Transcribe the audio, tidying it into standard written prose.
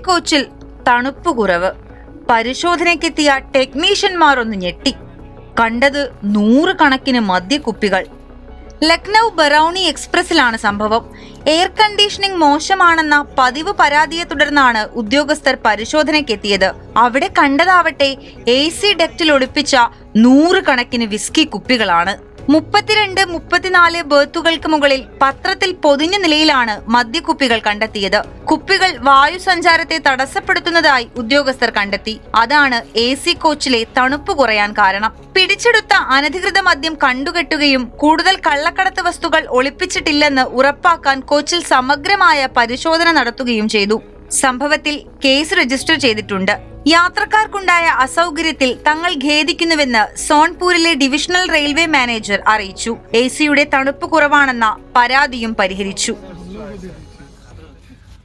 കോച്ചിൽ തണുപ്പ് കുറവ്. പരിശോധനയ്ക്കെത്തിയ ടെക്നീഷ്യന്മാർ ഒന്ന് ഞെട്ടി. കണ്ടത് 100 കണക്കിന് മദ്യക്കുപ്പികൾ. ലക്നൗ ബറൗണി എക്സ്പ്രസിലാണ് സംഭവം. എയർ കണ്ടീഷനിംഗ് മോശമാണെന്ന പതിവ് പരാതിയെ തുടർന്നാണ് ഉദ്യോഗസ്ഥർ പരിശോധനയ്ക്കെത്തിയത്. അവിടെ കണ്ടതാവട്ടെ AC ഡക്റ്റിൽ ഒളിപ്പിച്ച 100 കണക്കിന് വിസ്കി കുപ്പികളാണ്. 32-34 ബർത്തുകൾക്ക് മുകളിൽ പത്രത്തിൽ പൊതിഞ്ഞ നിലയിലാണ് മദ്യക്കുപ്പികൾ കണ്ടെത്തിയത്. കുപ്പികൾ വായു സഞ്ചാരത്തെ തടസ്സപ്പെടുത്തുന്നതായി ഉദ്യോഗസ്ഥർ കണ്ടെത്തി. അതാണ് AC കോച്ചിലെ തണുപ്പ് കുറയാൻ കാരണം. പിടിച്ചെടുത്ത അനധികൃത മദ്യം കണ്ടുകെട്ടുകയും കൂടുതൽ കള്ളക്കടത്ത് വസ്തുക്കൾ ഒളിപ്പിച്ചിട്ടില്ലെന്ന് ഉറപ്പാക്കാൻ കോച്ചിൽ സമഗ്രമായ പരിശോധന നടത്തുകയും ചെയ്തു. സംഭവത്തിൽ കേസ് രജിസ്റ്റർ ചെയ്തിട്ടുണ്ട്. യാത്രക്കാർക്കുണ്ടായ അസൗകര്യത്തിൽ തങ്ങൾ ഖേദിക്കുന്നുവെന്ന് സോൺപൂരിലെ ഡിവിഷണൽ റെയിൽവേ മാനേജർ അറിയിച്ചു. AC യുടെ തണുപ്പ് കുറവാണെന്ന പരാതിയും പരിഹരിച്ചു.